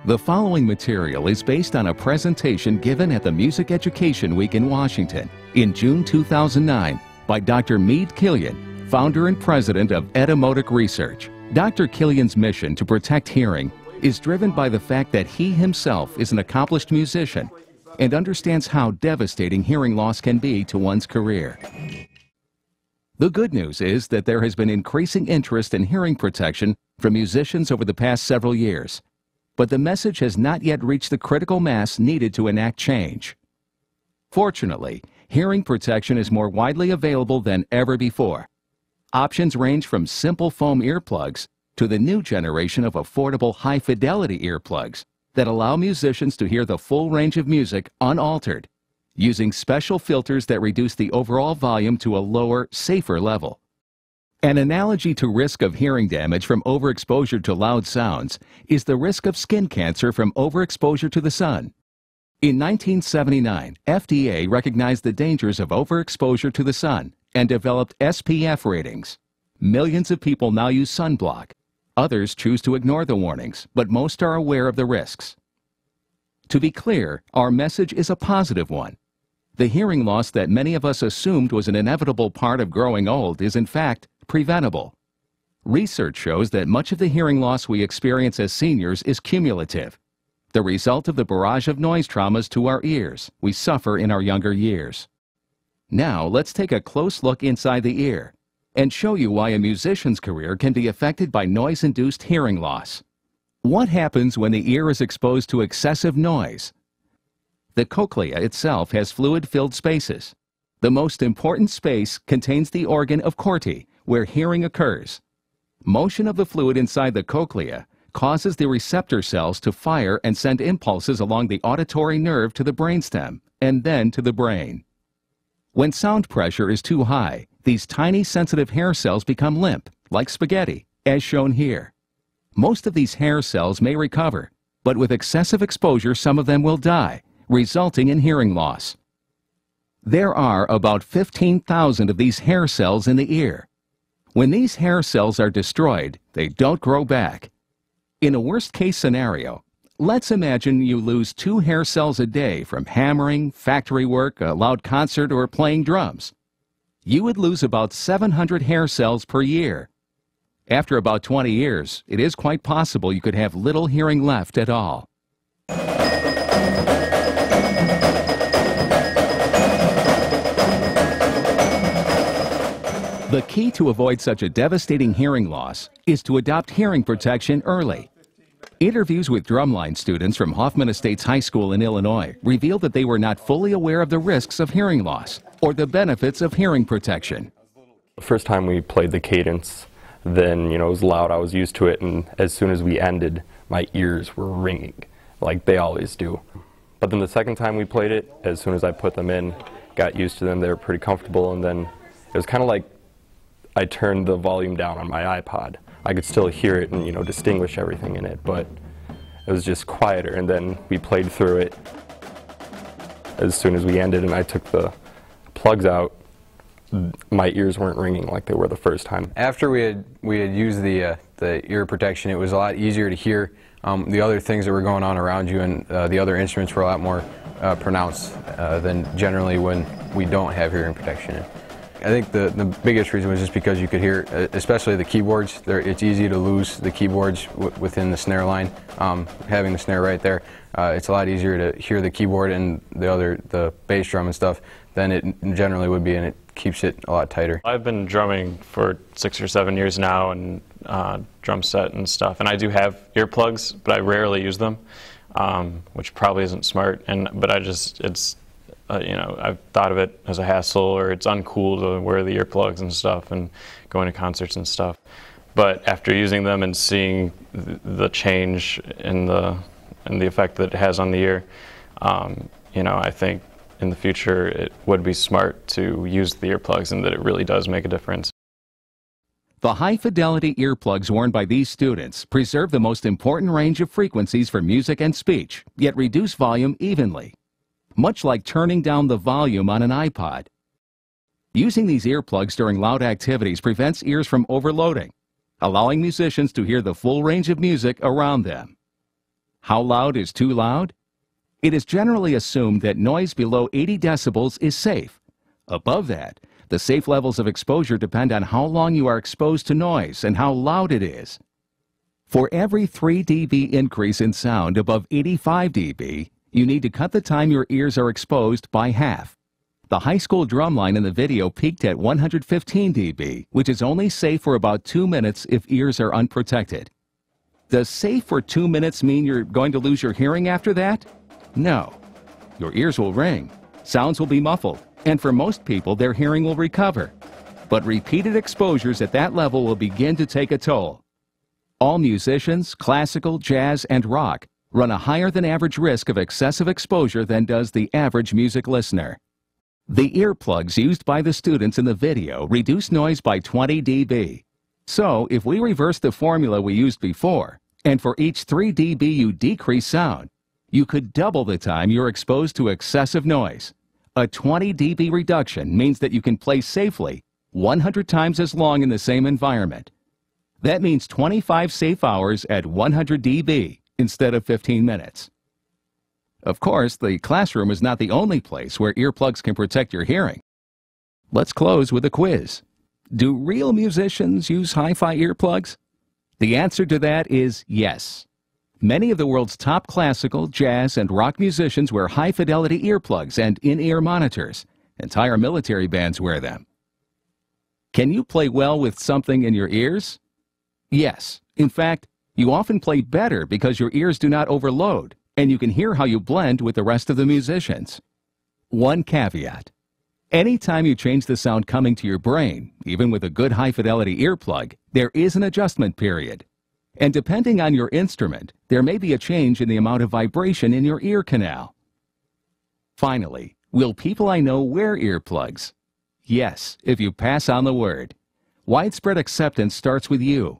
The following material is based on a presentation given at the Music Education Week in Washington in June 2009 by Dr. Mead Killion, founder and president of Etymotic Research. Dr. Killion's mission to protect hearing is driven by the fact that he himself is an accomplished musician and understands how devastating hearing loss can be to one's career. The good news is that there has been increasing interest in hearing protection from musicians over the past several years. But the message has not yet reached the critical mass needed to enact change. Fortunately, hearing protection is more widely available than ever before. Options range from simple foam earplugs to the new generation of affordable high-fidelity earplugs that allow musicians to hear the full range of music unaltered, using special filters that reduce the overall volume to a lower, safer level. An analogy to risk of hearing damage from overexposure to loud sounds is the risk of skin cancer from overexposure to the sun. In 1979, FDA recognized the dangers of overexposure to the sun and developed SPF ratings. Millions of people now use sunblock. Others choose to ignore the warnings, but most are aware of the risks. To be clear, our message is a positive one. The hearing loss that many of us assumed was an inevitable part of growing old is in fact preventable. Research shows that much of the hearing loss we experience as seniors is cumulative, the result of the barrage of noise traumas to our ears we suffer in our younger years. Now let's take a close look inside the ear and show you why a musician's career can be affected by noise-induced hearing loss. What happens when the ear is exposed to excessive noise? The cochlea itself has fluid-filled spaces. The most important space contains the organ of corti, where hearing occurs. Motion of the fluid inside the cochlea causes the receptor cells to fire and send impulses along the auditory nerve to the brainstem and then to the brain. When sound pressure is too high, these tiny sensitive hair cells become limp, like spaghetti, as shown here. Most of these hair cells may recover, but with excessive exposure some of them will die, resulting in hearing loss. There are about 15,000 of these hair cells in the ear. When these hair cells are destroyed, they don't grow back. In a worst-case scenario, let's imagine you lose 2 hair cells a day from hammering, factory work, a loud concert, or playing drums. You would lose about 700 hair cells per year. After about 20 years, it is quite possible you could have little hearing left at all. The key to avoid such a devastating hearing loss is to adopt hearing protection early. Interviews with drumline students from Hoffman Estates High School in Illinois revealed that they were not fully aware of the risks of hearing loss or the benefits of hearing protection. The first time we played the cadence, then, it was loud, I was used to it, and as soon as we ended, my ears were ringing, like they always do. But then the second time we played it, as soon as I put them in, got used to them, they were pretty comfortable, and then it was kind of like I turned the volume down on my iPod. I could still hear it and, distinguish everything in it, but it was just quieter, and then we played through it. As soon as we ended and I took the plugs out, my ears weren't ringing like they were the first time. After we had used the ear protection, it was a lot easier to hear the other things that were going on around you, and the other instruments were a lot more pronounced than generally when we don't have hearing protection. I think the biggest reason was just because you could hear, especially the keyboards. It's easy to lose the keyboards within the snare line. Having the snare right there, it's a lot easier to hear the keyboard and the bass drum and stuff than it generally would be, and it keeps it a lot tighter. I've been drumming for 6 or 7 years now, and drum set and stuff, and I do have earplugs, but I rarely use them, which probably isn't smart. But it's I've thought of it as a hassle, or it's uncool to wear the earplugs and stuff and going to concerts and stuff. But after using them and seeing the change in the effect that it has on the ear, I think in the future it would be smart to use the earplugs, and that it really does make a difference. The high-fidelity earplugs worn by these students preserve the most important range of frequencies for music and speech, yet reduce volume evenly, much like turning down the volume on an iPod. Using these earplugs during loud activities prevents ears from overloading, allowing musicians to hear the full range of music around them. How loud is too loud? It is generally assumed that noise below 80 decibels is safe. Above that, the safe levels of exposure depend on how long you are exposed to noise and how loud it is. For every 3 dB increase in sound above 85 dB, you need to cut the time your ears are exposed by half. The high school drumline in the video peaked at 115 dB, which is only safe for about 2 minutes if ears are unprotected. Does safe for 2 minutes mean you're going to lose your hearing after that? No. Your ears will ring, sounds will be muffled, and for most people their hearing will recover. But repeated exposures at that level will begin to take a toll. All musicians, classical, jazz, and rock run a higher than average risk of excessive exposure than does the average music listener. The earplugs used by the students in the video reduce noise by 20 dB. So, if we reverse the formula we used before, and for each 3 dB you decrease sound, you could double the time you're exposed to excessive noise. A 20 dB reduction means that you can play safely 100 times as long in the same environment. That means 25 safe hours at 100 dB instead of 15 minutes. Of course, the classroom is not the only place where earplugs can protect your hearing. Let's close with a quiz. Do real musicians use hi-fi earplugs? The answer to that is yes. Many of the world's top classical, jazz, and rock musicians wear high-fidelity earplugs and in-ear monitors. Entire military bands wear them. Can you play well with something in your ears? Yes. In fact, you often play better because your ears do not overload, and you can hear how you blend with the rest of the musicians. One caveat. Anytime you change the sound coming to your brain, even with a good high-fidelity earplug, there is an adjustment period. And depending on your instrument, there may be a change in the amount of vibration in your ear canal. Finally, will people I know wear earplugs? Yes, if you pass on the word. Widespread acceptance starts with you.